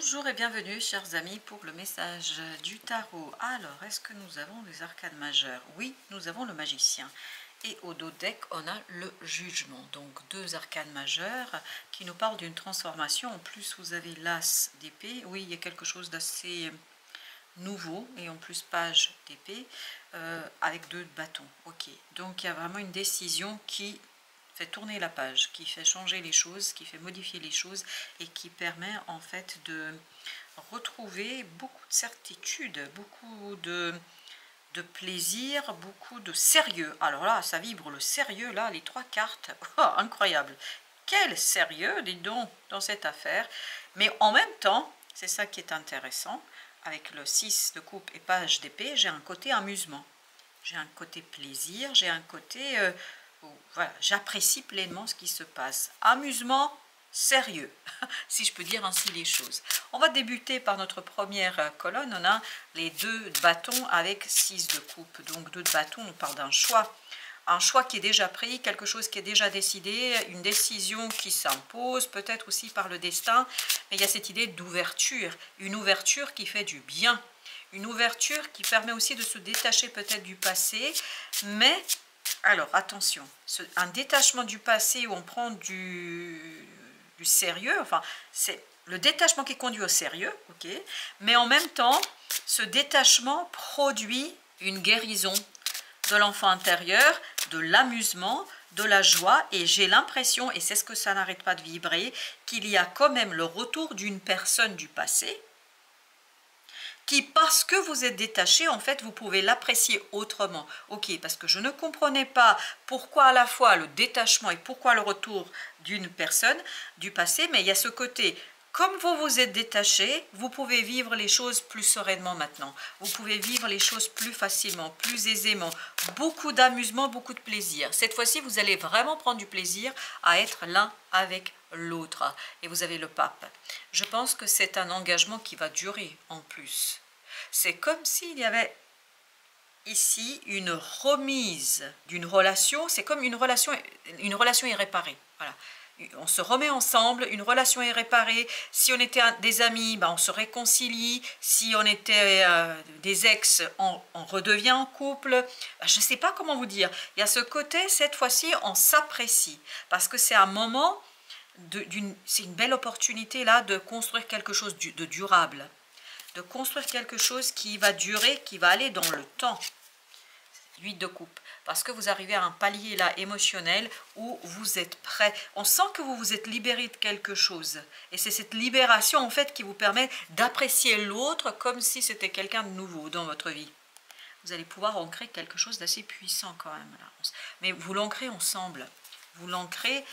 Bonjour et bienvenue chers amis pour le message du tarot. Alors, est-ce que nous avons des arcanes majeures? Oui, nous avons le magicien. Et au dos deck, on a le jugement. Donc deux arcanes majeures qui nous parlent d'une transformation. En plus, vous avez l'as d'épée. Oui, il y a quelque chose d'assez nouveau. Et en plus, page d'épée avec deux bâtons. Ok, donc il y a vraiment une décision qui fait tourner la page, qui fait changer les choses, qui fait modifier les choses et qui permet en fait de retrouver beaucoup de certitude, beaucoup de plaisir, beaucoup de sérieux. Alors là, ça vibre le sérieux, là, les trois cartes, oh, incroyable. Quel sérieux, dis donc, dans cette affaire. Mais en même temps, c'est ça qui est intéressant, avec le 6 de coupe et page d'épée, j'ai un côté amusement. J'ai un côté plaisir, j'ai un côté... voilà, j'apprécie pleinement ce qui se passe. Amusement, sérieux, si je peux dire ainsi les choses. On va débuter par notre première colonne. On a les deux bâtons avec 6 de coupe. Donc deux de bâtons, on parle d'un choix. Un choix qui est déjà pris, quelque chose qui est déjà décidé, une décision qui s'impose, peut-être aussi par le destin. Mais il y a cette idée d'ouverture, une ouverture qui fait du bien. Une ouverture qui permet aussi de se détacher peut-être du passé, mais... Alors, attention, un détachement du passé où on prend du sérieux, enfin, c'est le détachement qui conduit au sérieux, ok, mais en même temps, ce détachement produit une guérison de l'enfant intérieur, de l'amusement, de la joie, et j'ai l'impression, et c'est ce que ça n'arrête pas de vibrer, qu'il y a quand même le retour d'une personne du passé, qui, parce que vous êtes détaché, en fait, vous pouvez l'apprécier autrement. Ok, parce que je ne comprenais pas pourquoi à la fois le détachement et pourquoi le retour d'une personne du passé, mais il y a ce côté, comme vous vous êtes détaché, vous pouvez vivre les choses plus sereinement maintenant. Vous pouvez vivre les choses plus facilement, plus aisément. Beaucoup d'amusement, beaucoup de plaisir. Cette fois-ci, vous allez vraiment prendre du plaisir à être l'un avec l'autre. Et vous avez le pape. Je pense que c'est un engagement qui va durer en plus. C'est comme s'il y avait ici une remise d'une relation. C'est comme une relation irréparée. Voilà. On se remet ensemble, une relation est réparée. Si on était des amis, ben on se réconcilie. Si on était des ex, on redevient en couple. Ben, je ne sais pas comment vous dire. Il y a ce côté, cette fois-ci, on s'apprécie. Parce que c'est un moment, c'est une belle opportunité là de construire quelque chose de durable. De construire quelque chose qui va durer, qui va aller dans le temps. 8 de coupe. Parce que vous arrivez à un palier là émotionnel où vous êtes prêt. On sent que vous vous êtes libéré de quelque chose. Et c'est cette libération en fait qui vous permet d'apprécier l'autre comme si c'était quelqu'un de nouveau dans votre vie. Vous allez pouvoir ancrer quelque chose d'assez puissant quand même. Là. Mais vous l'ancrez ensemble. Vous l'ancrez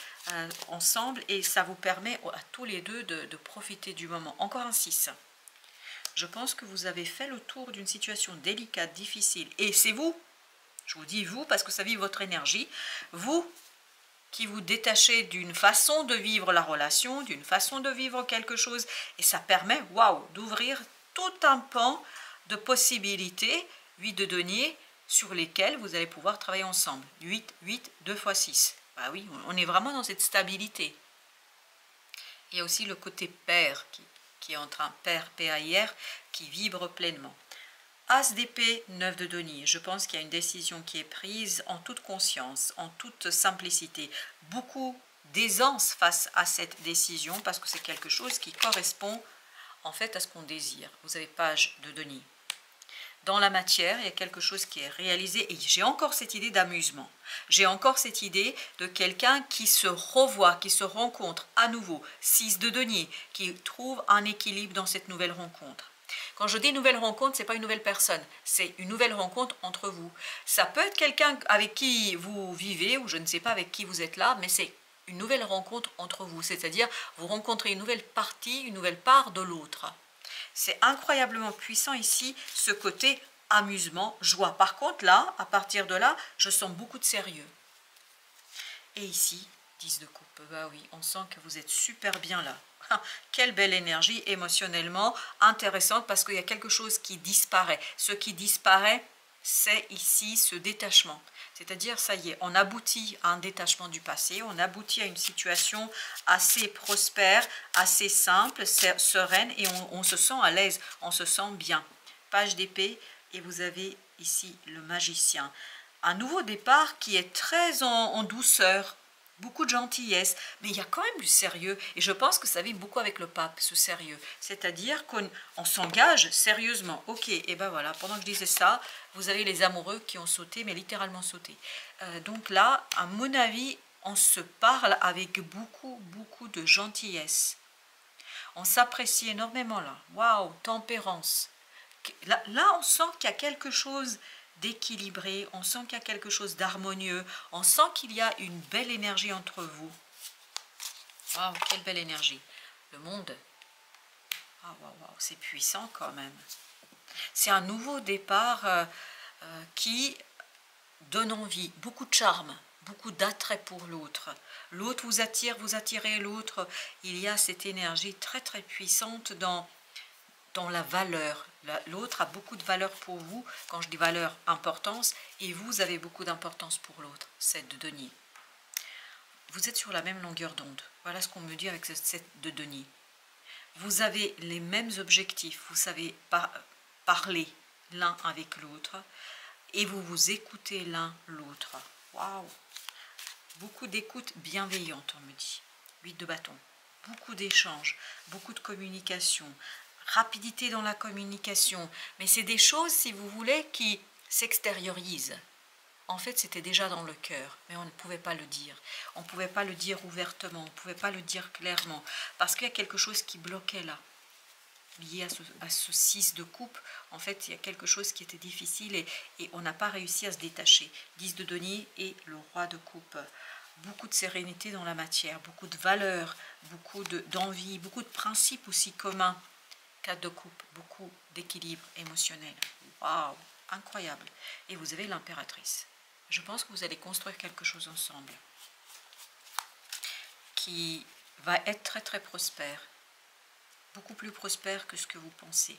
ensemble et ça vous permet à tous les deux de profiter du moment. Encore un 6. Je pense que vous avez fait le tour d'une situation délicate, difficile. Et c'est vous. Je vous dis vous parce que ça vibre votre énergie. Vous qui vous détachez d'une façon de vivre la relation, d'une façon de vivre quelque chose. Et ça permet, waouh, d'ouvrir tout un pan de possibilités, 8 de denier, sur lesquels vous allez pouvoir travailler ensemble. 8, 8, 2 x 6. Bah oui, on est vraiment dans cette stabilité. Il y a aussi le côté pair qui est entre un pair, PAIR, qui vibre pleinement. As d'épée, 9 de denier. Je pense qu'il y a une décision qui est prise en toute conscience, en toute simplicité. Beaucoup d'aisance face à cette décision parce que c'est quelque chose qui correspond en fait à ce qu'on désire. Vous avez page de denier. Dans la matière, il y a quelque chose qui est réalisé et j'ai encore cette idée d'amusement. J'ai encore cette idée de quelqu'un qui se revoit, qui se rencontre à nouveau. 6 de denier, qui trouve un équilibre dans cette nouvelle rencontre. Quand je dis nouvelle rencontre, ce n'est pas une nouvelle personne, c'est une nouvelle rencontre entre vous. Ça peut être quelqu'un avec qui vous vivez, ou je ne sais pas avec qui vous êtes là, mais c'est une nouvelle rencontre entre vous, c'est-à-dire vous rencontrez une nouvelle partie, une nouvelle part de l'autre. C'est incroyablement puissant ici, ce côté amusement, joie. Par contre, là, à partir de là, je sens beaucoup de sérieux. Et ici, 10 de coupe, bah oui, on sent que vous êtes super bien là. Quelle belle énergie émotionnellement intéressante parce qu'il y a quelque chose qui disparaît. Ce qui disparaît, c'est ici ce détachement. C'est-à-dire, ça y est, on aboutit à un détachement du passé, on aboutit à une situation assez prospère, assez simple, sereine, et on se sent à l'aise, on se sent bien. Page d'épée, et vous avez ici le magicien. Un nouveau départ qui est très en douceur, beaucoup de gentillesse, mais il y a quand même du sérieux, et je pense que ça vit beaucoup avec le pape, ce sérieux, c'est-à-dire qu'on s'engage sérieusement. Ok, et ben voilà, pendant que je disais ça, vous avez les amoureux qui ont sauté, mais littéralement sauté. Donc là, à mon avis, on se parle avec beaucoup de gentillesse. On s'apprécie énormément là. Waouh, tempérance. Là, on sent qu'il y a quelque chose d'équilibré, on sent qu'il y a quelque chose d'harmonieux, on sent qu'il y a une belle énergie entre vous. Waouh, quelle belle énergie. Le monde. Ah, waouh, c'est puissant quand même. C'est un nouveau départ qui donne envie, beaucoup de charme, beaucoup d'attrait pour l'autre. L'autre vous attire, vous attirez l'autre. Il y a cette énergie très puissante dans la valeur. L'autre a beaucoup de valeur pour vous. Quand je dis valeur, importance, et vous avez beaucoup d'importance pour l'autre. 7 de denier. Vous êtes sur la même longueur d'onde. Voilà ce qu'on me dit avec ce 7 de denier. Vous avez les mêmes objectifs. Vous savez parler l'un avec l'autre et vous vous écoutez l'un l'autre. Waouh! Beaucoup d'écoute bienveillante, on me dit. 8 de bâton. Beaucoup d'échanges, beaucoup de communication, rapidité dans la communication. Mais c'est des choses, si vous voulez, qui s'extériorisent. En fait, c'était déjà dans le cœur, mais on ne pouvait pas le dire. On ne pouvait pas le dire ouvertement, on ne pouvait pas le dire clairement, parce qu'il y a quelque chose qui bloquait là. Lié à ce 6 de coupe, en fait, il y a quelque chose qui était difficile et on n'a pas réussi à se détacher. 10 de denier et le roi de coupe. Beaucoup de sérénité dans la matière, beaucoup de valeurs, beaucoup d'envie, beaucoup de principes aussi communs. 4 de coupe, beaucoup d'équilibre émotionnel. Waouh, incroyable. Et vous avez l'impératrice. Je pense que vous allez construire quelque chose ensemble qui va être très prospère. Beaucoup plus prospère que ce que vous pensez.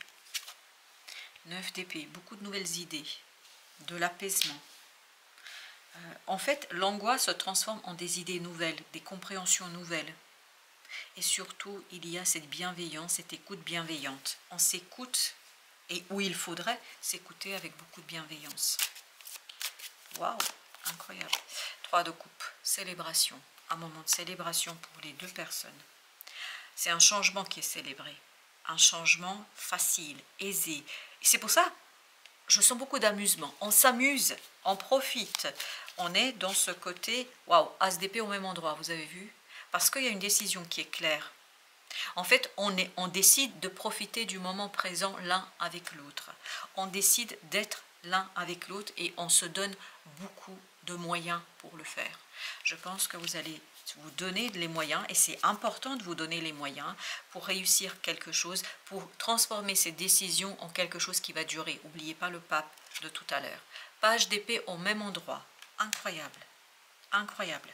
9 d'épée, beaucoup de nouvelles idées, de l'apaisement. En fait, l'angoisse se transforme en des idées nouvelles, des compréhensions nouvelles. Et surtout, il y a cette bienveillance, cette écoute bienveillante. On s'écoute, et où il faudrait s'écouter avec beaucoup de bienveillance. Waouh, incroyable. 3 de coupe, célébration. Un moment de célébration pour les deux personnes. C'est un changement qui est célébré. Un changement facile, aisé. C'est pour ça, je sens beaucoup d'amusement. On s'amuse, on profite. On est dans ce côté, waouh, as d'épée au même endroit, vous avez vu? Parce qu'il y a une décision qui est claire. En fait, on décide de profiter du moment présent l'un avec l'autre. On décide d'être l'un avec l'autre et on se donne beaucoup de moyens pour le faire. Je pense que vous allez vous donner les moyens, et c'est important de vous donner les moyens pour réussir quelque chose, pour transformer ces décisions en quelque chose qui va durer. N'oubliez pas le pape de tout à l'heure. Page d'épée au même endroit. Incroyable. Incroyable.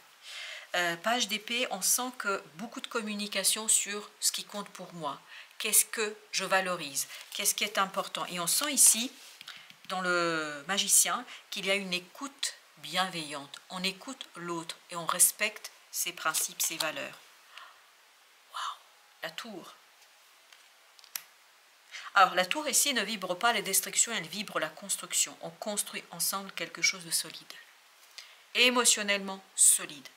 Page d'épée, on sent que beaucoup de communication sur ce qui compte pour moi. Qu'est-ce que je valorise? Qu'est-ce qui est important? Et on sent ici, dans le magicien, qu'il y a une écoute bienveillante. On écoute l'autre et on respecte ses principes, ses valeurs. Waouh! La tour. Alors, la tour ici ne vibre pas les destructions, elle vibre la construction. On construit ensemble quelque chose de solide. Émotionnellement solide.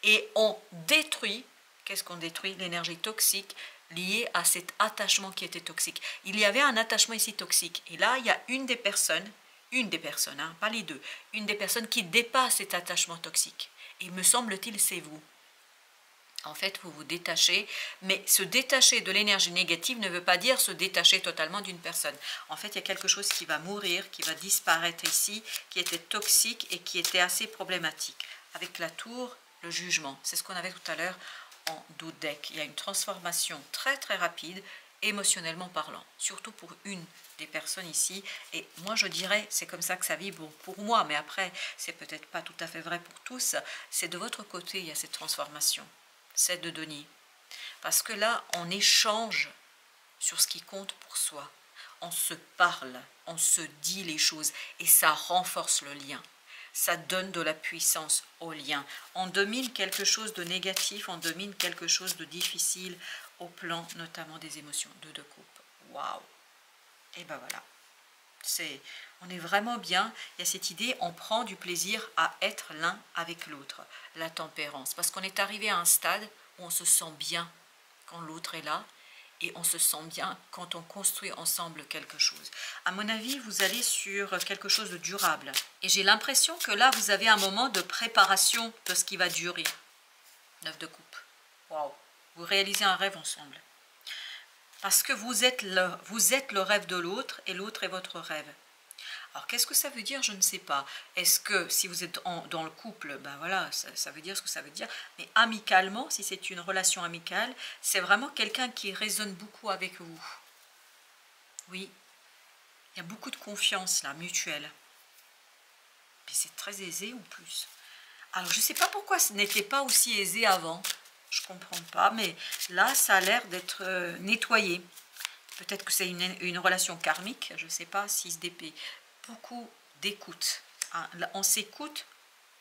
Et on détruit, qu'est-ce qu'on détruit? L'énergie toxique liée à cet attachement qui était toxique. Il y avait un attachement ici toxique. Et là, il y a une des personnes, hein, pas les deux, une des personnes qui dépasse cet attachement toxique. Et me semble-t-il, c'est vous. En fait, vous vous détachez, mais se détacher de l'énergie négative ne veut pas dire se détacher totalement d'une personne. En fait, il y a quelque chose qui va mourir, qui va disparaître ici, qui était toxique et qui était assez problématique. Avec la tour, le jugement, c'est ce qu'on avait tout à l'heure en deck. Il y a une transformation très rapide, émotionnellement parlant, surtout pour une des personnes ici. Et moi, je dirais, c'est comme ça que ça vibre pour moi, mais après, c'est peut-être pas tout à fait vrai pour tous. C'est de votre côté, il y a cette transformation. 7 de denier. Parce que là, on échange sur ce qui compte pour soi. On se parle, on se dit les choses et ça renforce le lien. Ça donne de la puissance au lien. On domine quelque chose de négatif, on domine quelque chose de difficile au plan notamment des émotions. 2 de coupe. Waouh! Et ben voilà. On est vraiment bien. Il y a cette idée, on prend du plaisir à être l'un avec l'autre. La tempérance. Parce qu'on est arrivé à un stade où on se sent bien quand l'autre est là. Et on se sent bien quand on construit ensemble quelque chose. À mon avis, vous allez sur quelque chose de durable. Et j'ai l'impression que là, vous avez un moment de préparation de ce qui va durer. 9 de coupe. Waouh! Vous réalisez un rêve ensemble. Parce que vous êtes le rêve de l'autre et l'autre est votre rêve. Alors, qu'est-ce que ça veut dire? Je ne sais pas. Est-ce que si vous êtes dans le couple, ben voilà, ça veut dire ce que ça veut dire. Mais amicalement, si c'est une relation amicale, c'est vraiment quelqu'un qui résonne beaucoup avec vous. Oui, il y a beaucoup de confiance là, mutuelle. Et c'est très aisé en plus. Alors, je ne sais pas pourquoi ce n'était pas aussi aisé avant. Je ne comprends pas, mais là, ça a l'air d'être nettoyé. Peut-être que c'est une relation karmique, je ne sais pas, 6 d'épée. Beaucoup d'écoute. On s'écoute,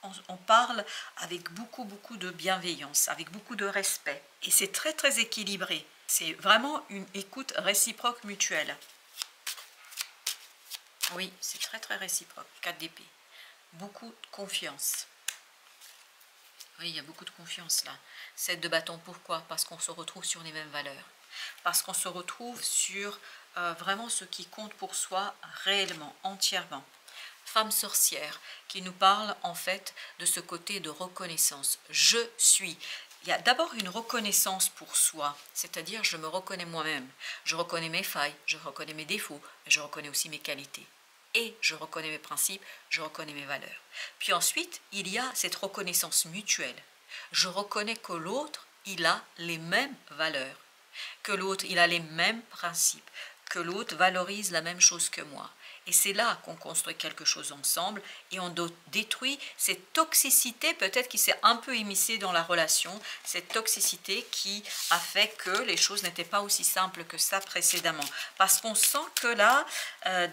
on parle avec beaucoup de bienveillance, avec beaucoup de respect. Et c'est très très équilibré. C'est vraiment une écoute réciproque mutuelle. Oui, c'est très très réciproque. 4 d'épée. Beaucoup de confiance. Oui, il y a beaucoup de confiance là. 7 de bâton, pourquoi? Parce qu'on se retrouve sur les mêmes valeurs. Parce qu'on se retrouve sur vraiment ce qui compte pour soi réellement, entièrement. Femme sorcière qui nous parle en fait de ce côté de reconnaissance. Je suis. Il y a d'abord une reconnaissance pour soi, c'est-à-dire je me reconnais moi-même. Je reconnais mes failles, je reconnais mes défauts, mais je reconnais aussi mes qualités. Et je reconnais mes principes, je reconnais mes valeurs. Puis ensuite, il y a cette reconnaissance mutuelle. Je reconnais que l'autre, il a les mêmes valeurs, que l'autre, il a les mêmes principes, que l'autre valorise la même chose que moi. Et c'est là qu'on construit quelque chose ensemble et on détruit cette toxicité peut-être qui s'est un peu immiscée dans la relation, cette toxicité qui a fait que les choses n'étaient pas aussi simples que ça précédemment. Parce qu'on sent que là,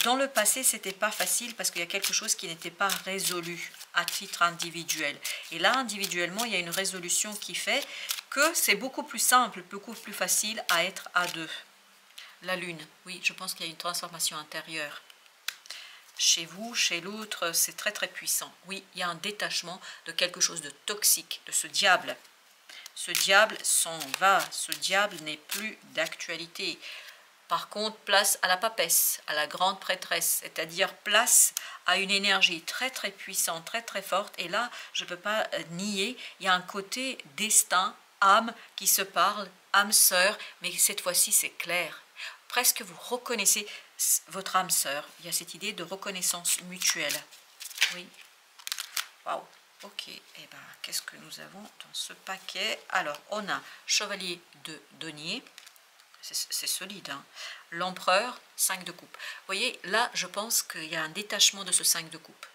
dans le passé, c'était pas facile parce qu'il y a quelque chose qui n'était pas résolu à titre individuel. Et là, individuellement, il y a une résolution qui fait que c'est beaucoup plus simple, beaucoup plus facile à être à deux. La lune, oui, je pense qu'il y a une transformation intérieure. Chez vous, chez l'autre, c'est très très puissant. Oui, il y a un détachement de quelque chose de toxique, de ce diable. Ce diable s'en va, ce diable n'est plus d'actualité. Par contre, place à la papesse, à la grande prêtresse, c'est-à-dire place à une énergie très très puissante, très très forte. Et là, je ne peux pas nier, il y a un côté destin, âme qui se parle, âme sœur, mais cette fois-ci c'est clair. Presque vous reconnaissez votre âme sœur. Il y a cette idée de reconnaissance mutuelle. Oui. Waouh. Ok. Et ben, qu'est-ce que nous avons dans ce paquet? Alors, on a chevalier de denier. C'est solide. Hein. L'empereur, 5 de coupe. Vous voyez, là, je pense qu'il y a un détachement de ce 5 de coupe.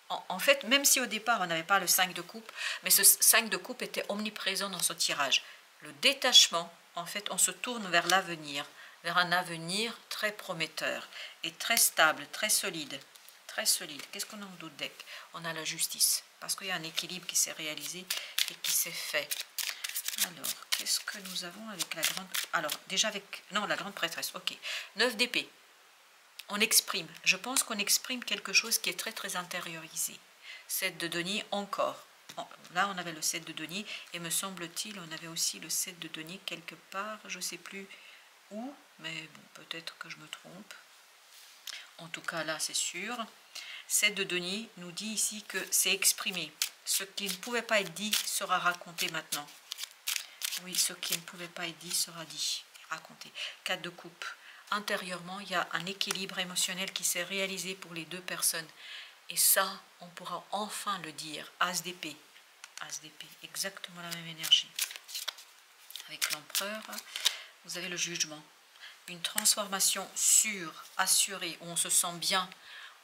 En fait, même si au départ, on n'avait pas le 5 de coupe, mais ce 5 de coupe était omniprésent dans ce tirage. Le détachement, en fait, on se tourne vers l'avenir, vers un avenir très prometteur et très stable, très solide. Très solide. Qu'est-ce qu'on a en d'autres deck? On a la justice, parce qu'il y a un équilibre qui s'est réalisé et qui s'est fait. Alors, qu'est-ce que nous avons avec la grande... Alors, déjà avec... Non, la grande prêtresse, ok. 9 d'épée. On exprime. Je pense qu'on exprime quelque chose qui est très, très intériorisé. 7 de denier encore. Là, on avait le 7 de denier. Et me semble-t-il, on avait aussi le 7 de denier quelque part. Je ne sais plus où, mais bon, peut-être que je me trompe. En tout cas, là, c'est sûr. 7 de denier nous dit ici que c'est exprimé. Ce qui ne pouvait pas être dit sera raconté maintenant. Oui, ce qui ne pouvait pas être dit sera dit, raconté. 4 de coupe. Intérieurement, il y a un équilibre émotionnel qui s'est réalisé pour les deux personnes. Et ça, on pourra enfin le dire. As d'épée. As d'épée. Exactement la même énergie. Avec l'empereur, vous avez le jugement. Une transformation sûre, assurée, où on se sent bien.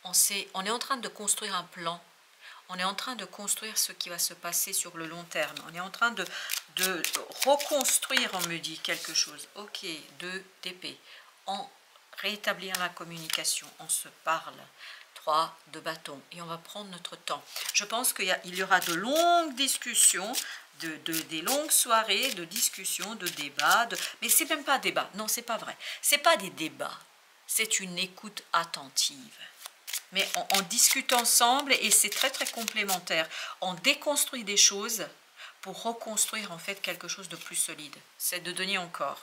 On est en train de construire un plan. On est en train de construire ce qui va se passer sur le long terme. On est en train de reconstruire, on me dit, quelque chose. Ok, 2 d'épée. On rétablir la communication, on se parle. 3 de bâton. Et on va prendre notre temps. Je pense qu'il y aura de longues discussions, des longues soirées de discussions, de débats. Mais c'est même pas débat. Non, c'est pas vrai. C'est pas des débats. C'est une écoute attentive. Mais on discute ensemble et c'est très très complémentaire. On déconstruit des choses pour reconstruire en fait quelque chose de plus solide. C'est de donner encore.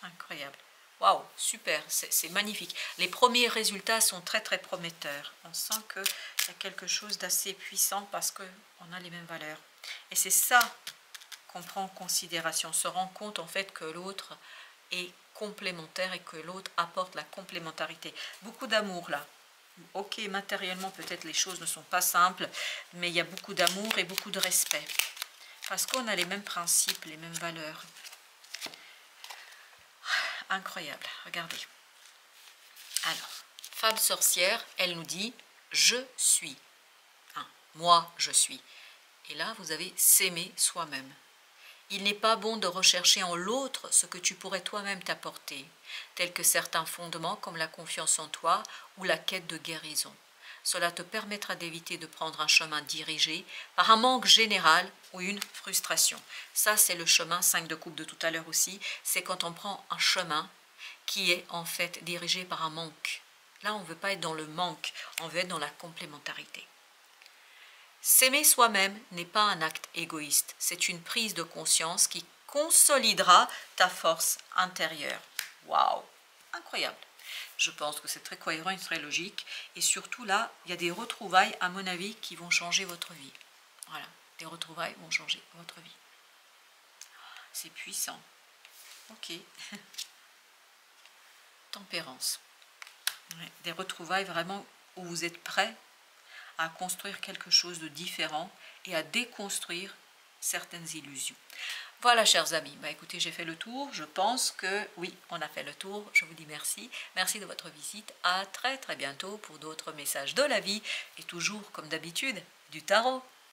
Incroyable. Waouh, super, c'est magnifique. Les premiers résultats sont très très prometteurs. On sent qu'il y a quelque chose d'assez puissant parce qu'on a les mêmes valeurs. Et c'est ça qu'on prend en considération. On se rend compte en fait que l'autre est complémentaire et que l'autre apporte la complémentarité. Beaucoup d'amour là. Ok, matériellement peut-être les choses ne sont pas simples, mais il y a beaucoup d'amour et beaucoup de respect. Parce qu'on a les mêmes principes, les mêmes valeurs. Incroyable, regardez. Alors, femme sorcière, elle nous dit « je suis ». Moi, je suis. Et là, vous avez s'aimer soi-même. Il n'est pas bon de rechercher en l'autre ce que tu pourrais toi-même t'apporter, tels que certains fondements comme la confiance en toi ou la quête de guérison. Cela te permettra d'éviter de prendre un chemin dirigé par un manque général ou une frustration. Ça, c'est le chemin 5 de coupe de tout à l'heure aussi. C'est quand on prend un chemin qui est en fait dirigé par un manque. Là, on ne veut pas être dans le manque, on veut être dans la complémentarité. S'aimer soi-même n'est pas un acte égoïste, c'est une prise de conscience qui consolidera ta force intérieure. Waouh, incroyable. Je pense que c'est très cohérent et très logique. Et surtout là, il y a des retrouvailles, à mon avis, qui vont changer votre vie. Voilà, des retrouvailles vont changer votre vie. C'est puissant. Ok. Tempérance. Ouais, des retrouvailles vraiment où vous êtes prêts à construire quelque chose de différent et à déconstruire certaines illusions. Voilà, chers amis, bah, écoutez, j'ai fait le tour. Je pense que oui, on a fait le tour. Je vous dis merci. Merci de votre visite. À très très bientôt pour d'autres messages de la vie et toujours, comme d'habitude, du tarot.